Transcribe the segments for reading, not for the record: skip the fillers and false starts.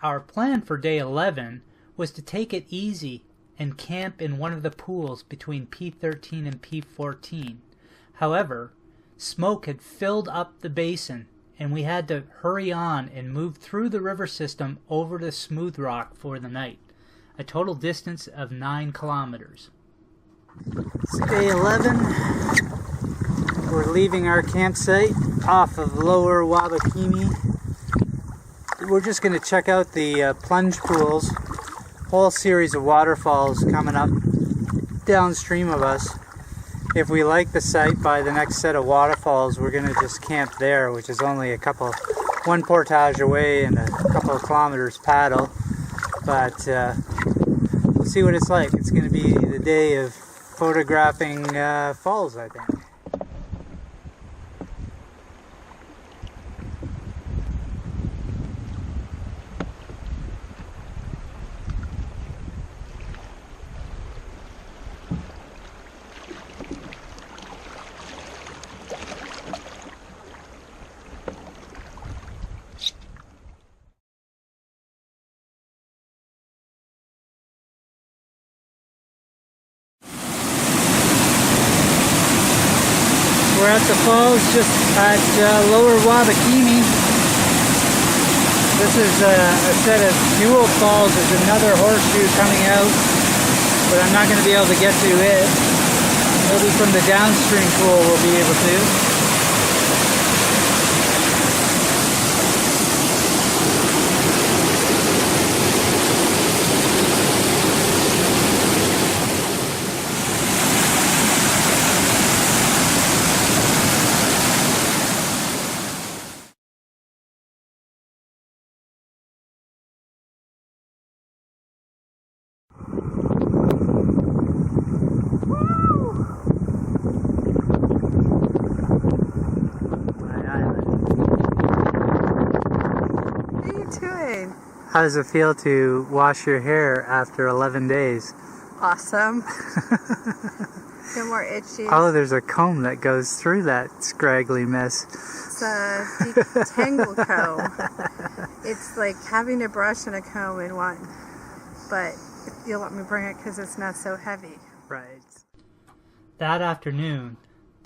Our plan for day 11 was to take it easy and camp in one of the pools between P13 and P14. However, smoke had filled up the basin and we had to hurry on and move through the river system over to Smooth Rock for the night, a total distance of 9 kilometers. It's day 11. We're leaving our campsite off of Lower Wabakimi. We're just going to check out the plunge pools, whole series of waterfalls coming up downstream of us. If we like the site by the next set of waterfalls, we're going to just camp there, which is only one portage away and a couple of kilometers paddle. But we'll see what it's like. It's going to be the day of photographing falls, I think. We're at the falls just at Lower Wabakimi. This is a set of dual falls. There's another horseshoe coming out, but I'm not going to be able to get to it. Maybe from the downstream pool we'll be able to. How does it feel to wash your hair after 11 days? Awesome. Feel more itchy. Oh, there's a comb that goes through that scraggly mess. It's a detangle comb. It's like having a brush and a comb in one. But you'll let me bring it because it's not so heavy. Right. That afternoon,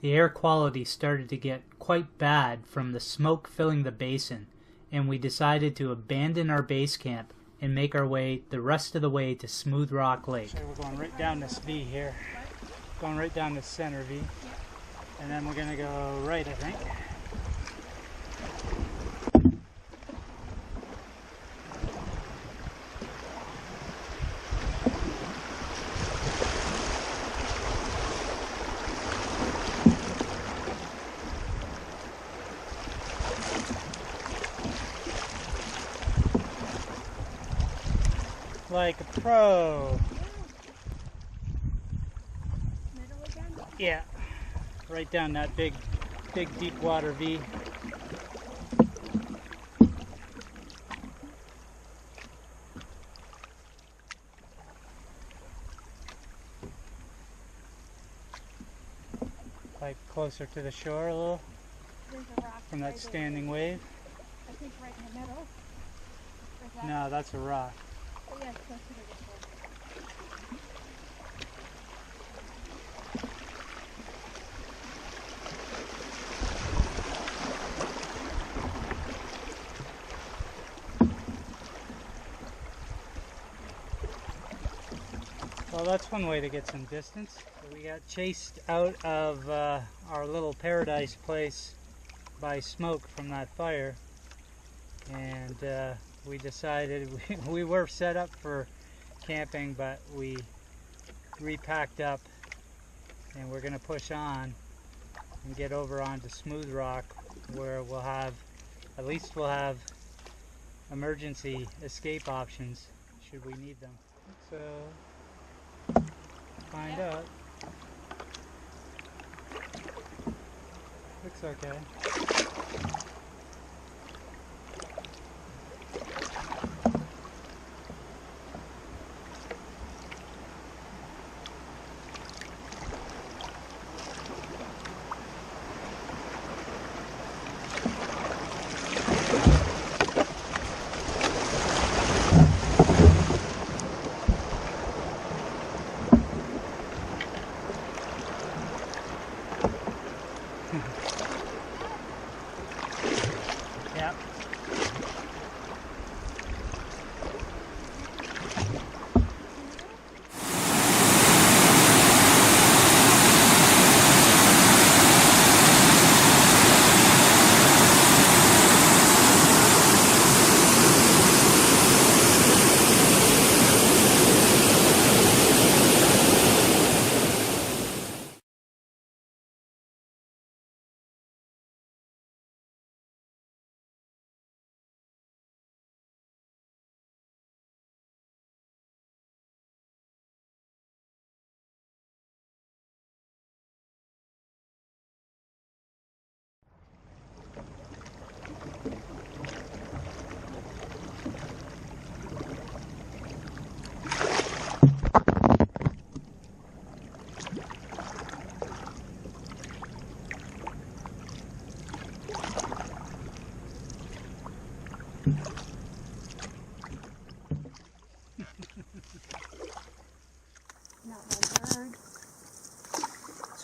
the air quality started to get quite bad from the smoke filling the basin, and we decided to abandon our base camp and make our way the rest of the way to Smooth Rock Lake. So we're going right down this V here. Going right down this center V. And then we're going to go right, I think. Like a pro. Middle again? Yeah. Right down that big deep water V. Like closer to the shore a little. There's a rock from that standing wave. I think right in the middle. No, that's a rock. Oh, yeah, it's closer to the shore. Well, that's one way to get some distance. We got chased out of our little paradise place by smoke from that fire, and we decided we were set up for camping, but we repacked up and we're going to push on and get over onto Smooth Rock, where we'll have emergency escape options should we need them. So find out. Looks okay.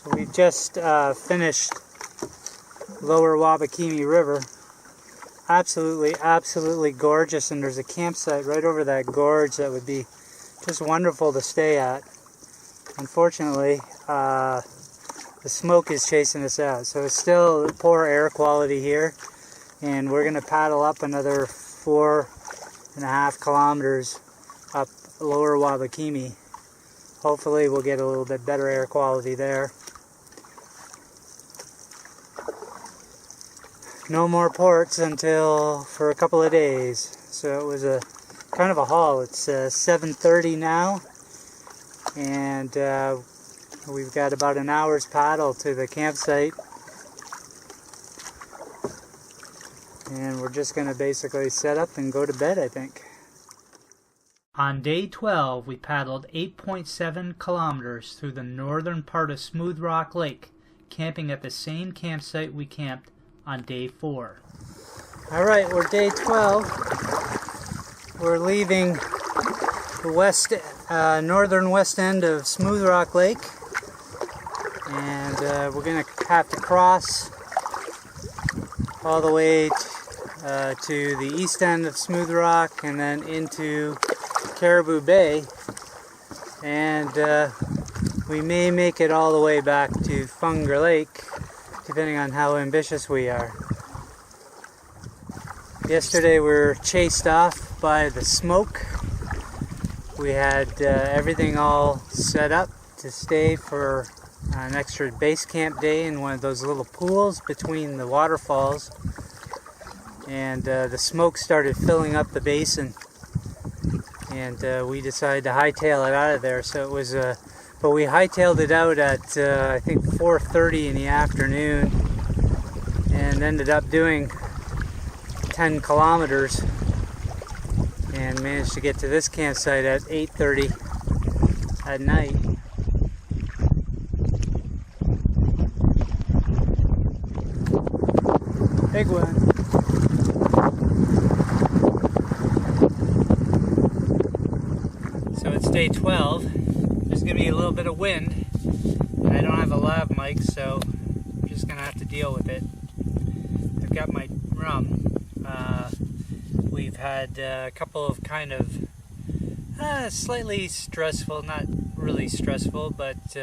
So we just finished Lower Wabakimi River. Absolutely gorgeous, and there's a campsite right over that gorge that would be just wonderful to stay at. Unfortunately, the smoke is chasing us out, so it's still poor air quality here, and we're going to paddle up another 4.5 kilometers up Lower Wabakimi. Hopefully we'll get a little bit better air quality there. No more ports until for a couple of days. So it was a kind of a haul. It's 7:30 now, and we've got about an hour's paddle to the campsite, and we're just going to basically set up and go to bed, I think. On day 12, we paddled 8.7 kilometers through the northern part of Smooth Rock Lake, camping at the same campsite we camped on day 4. Alright, we're day 12. We're leaving the northern west end of Smooth Rock Lake, and we're going to have to cross all the way to the east end of Smooth Rock and then into Caribou Bay, and we may make it all the way back to Funger Lake, depending on how ambitious we are. Yesterday we were chased off by the smoke. We had everything all set up to stay for an extra base camp day in one of those little pools between the waterfalls, and the smoke started filling up the basin, and we decided to hightail it out of there. So it was but we hightailed it out at I think 4:30 in the afternoon, and ended up doing 10 kilometers and managed to get to this campsite at 8:30 at night. Big one. So it's day 12. There's going to be a little bit of wind, and I don't have a lav mic, so I'm just going to have to deal with it. I've got my rum. We've had a couple of kind of slightly stressful, not really stressful, but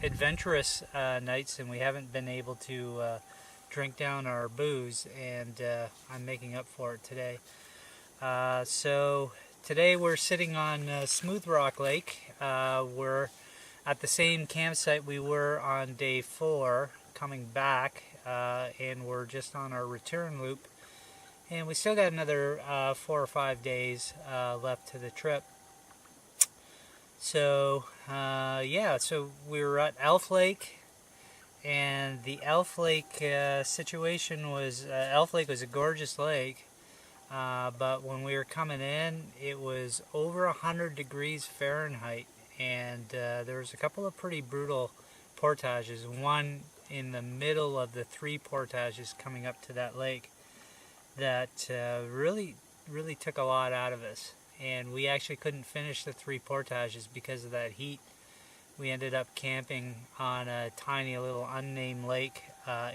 adventurous nights, and we haven't been able to drink down our booze, and I'm making up for it today. So today we're sitting on Smooth Rock Lake. We're at the same campsite we were on day 4 coming back, and we're just on our return loop, and we still got another 4 or 5 days left to the trip. So yeah, so we were at Elf Lake, and the Elf Lake situation was, Elf Lake was a gorgeous lake, but when we were coming in, it was over 100 degrees Fahrenheit, and there was a couple of pretty brutal portages, one in the middle of the 3 portages coming up to that lake that really took a lot out of us, and we actually couldn't finish the 3 portages because of that heat. We ended up camping on a tiny little unnamed lake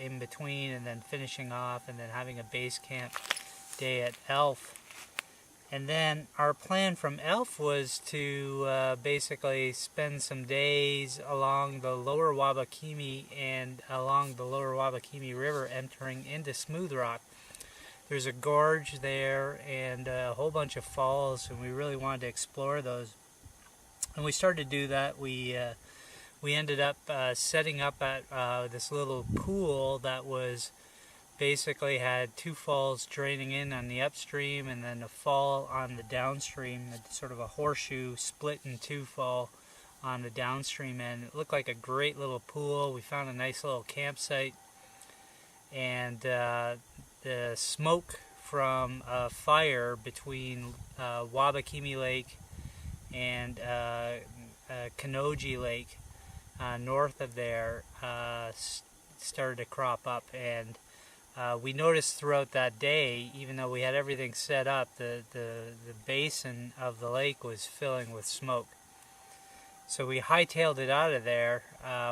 in between, and then finishing off and then having a base camp day at Elf. And then our plan from Elf was to basically spend some days along the Lower Wabakimi and along the Lower Wabakimi River, entering into Smooth Rock. There's a gorge there and a whole bunch of falls, and we really wanted to explore those. And we started to do that. We ended up setting up at this little pool that was basically had 2 falls draining in on the upstream, and then a fall on the downstream, sort of a horseshoe split in 2 fall on the downstream end. It looked like a great little pool. We found a nice little campsite, and the smoke from a fire between Wabakimi Lake and Canoe Lake north of there started to crop up, and we noticed throughout that day, even though we had everything set up, the basin of the lake was filling with smoke. So we hightailed it out of there.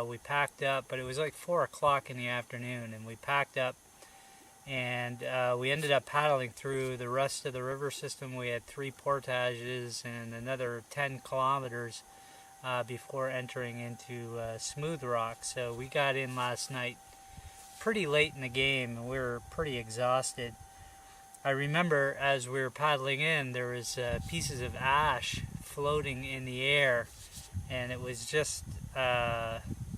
We packed up, but it was like 4 o'clock in the afternoon, and we packed up, and we ended up paddling through the rest of the river system. We had 3 portages and another 10 kilometers before entering into Smooth Rock. So we got in last night pretty late in the game, and we were pretty exhausted. I remember as we were paddling in, there was pieces of ash floating in the air, and it was just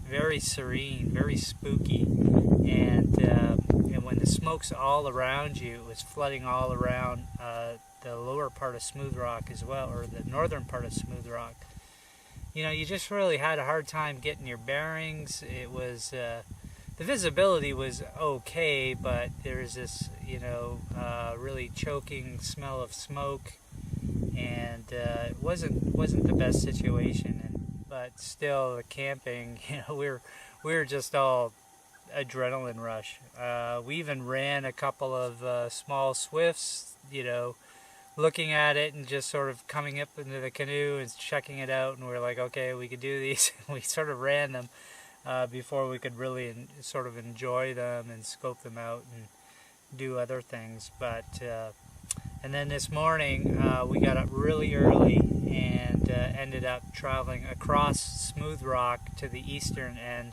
very serene, very spooky. And when the smoke's all around you, it was flooding all around the lower part of Smooth Rock as well, or the northern part of Smooth Rock. You know, you just really had a hard time getting your bearings. It was the visibility was okay, but there's this, really choking smell of smoke, and it wasn't the best situation. But still, the camping, we were just all adrenaline rush. We even ran a couple of small swifts, looking at it and just sort of coming up into the canoe and checking it out, and we're like, okay, we could do these. We sort of ran them before we could really sort of enjoy them and scope them out and do other things. But and then this morning we got up really early and ended up traveling across Smooth Rock to the eastern end,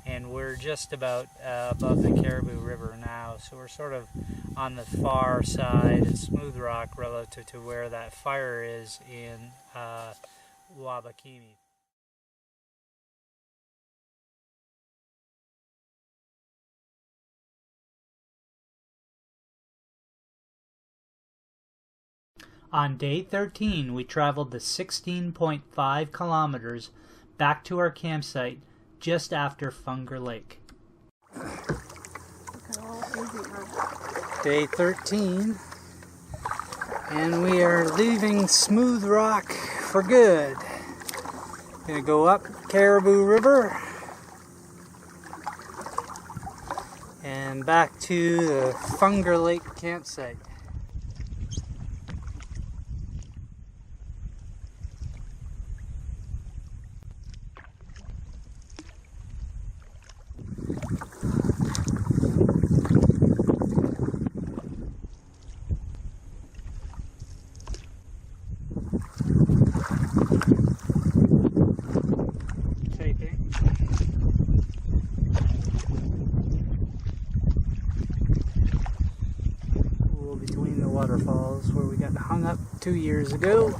and we're just about above the Caribou River now, so we're sort of on the far side of Smooth Rock relative to where that fire is in Wabakimi. On day 13, we traveled the 16.5 kilometers back to our campsite just after Funger Lake. Day 13, and we are leaving Smooth Rock for good. Gonna go up Caribou River and back to the Funger Lake campsite. Between the waterfalls where we got hung up 2 years ago.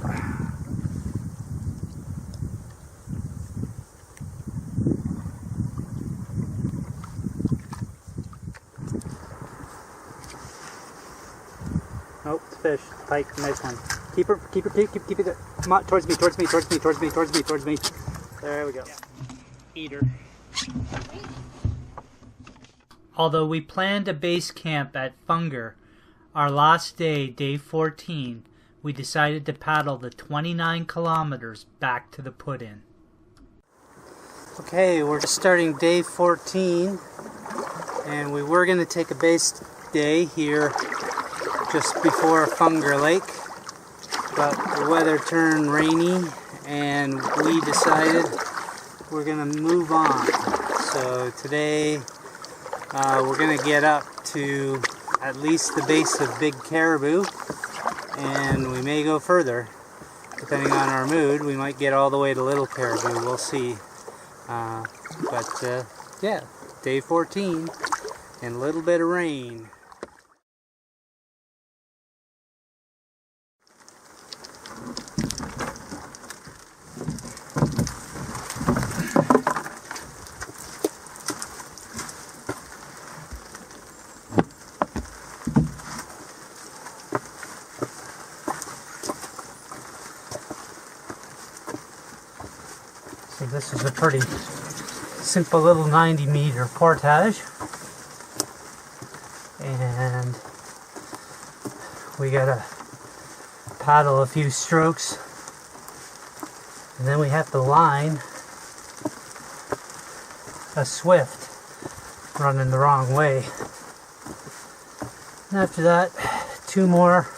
Oh, it's a fish. Pike, nice one. Keep it. Come on, towards me. There we go. Eat her. Although we planned a base camp at Funger, our last day, day 14, we decided to paddle the 29 kilometers back to the put-in. Okay, we're just starting day 14, and we were going to take a base day here just before Funger Lake, but the weather turned rainy, and we decided we're going to move on. So today, we're going to get up to at least the base of Big Caribou, and we may go further depending on our mood. We might get all the way to Little Caribou, we'll see. Yeah, day 14 and a little bit of rain. So this is a pretty simple little 90-meter portage, and we gotta paddle a few strokes, and then we have to line a swift running the wrong way. And after that, 2 more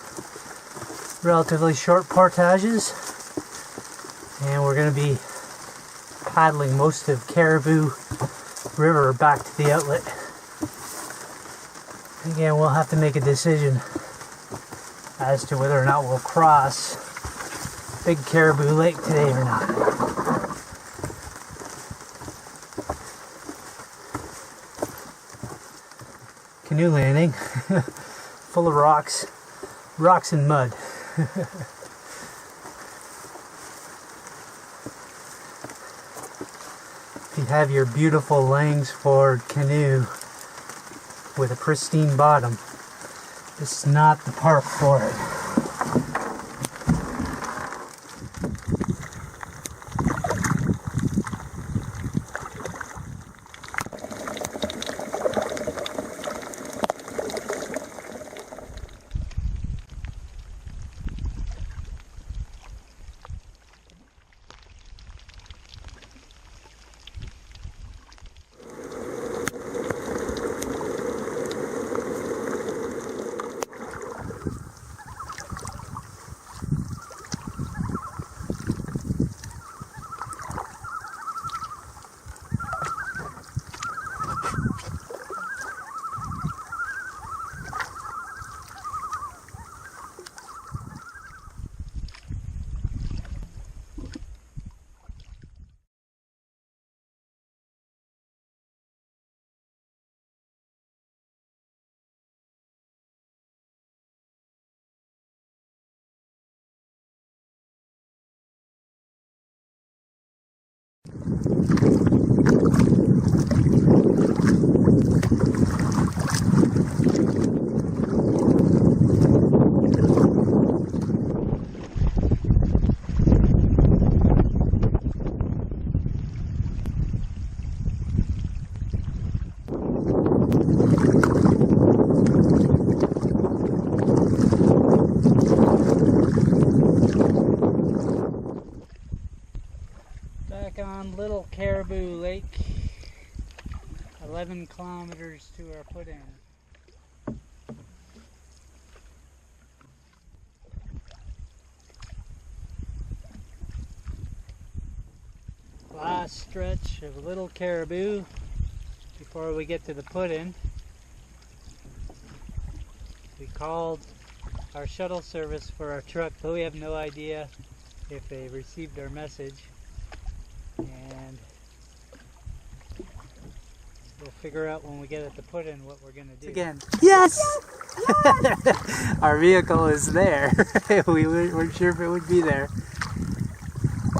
relatively short portages, and we're going to be paddling most of Caribou River back to the outlet. Again, we'll have to make a decision as to whether or not we'll cross Big Caribou Lake today or not. Canoe landing, full of rocks and mud. If you have your beautiful Langsford canoe with a pristine bottom, this is not the park for it. Back on Little Caribou Lake, 11 kilometers to our put in. Last stretch of Little Caribou before we get to the put in. We called our shuttle service for our truck, but we have no idea if they received our message. And we'll figure out when we get at the put-in what we're going to do. Again. Yes! Yes! Our vehicle is there. We weren't sure if it would be there.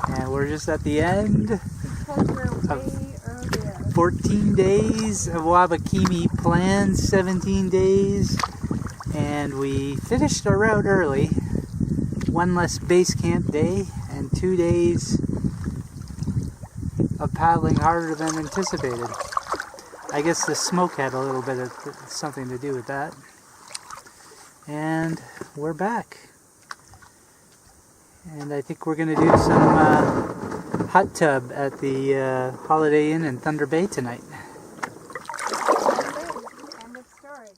And we're just at the end of 14 days of Wabakimi plans, 17 days. And we finished our route early. One less base camp day and 2 days of paddling harder than anticipated. I guess the smoke had a little bit of something to do with that. And we're back. And I think we're going to do some hot tub at the Holiday Inn in Thunder Bay tonight. End of story.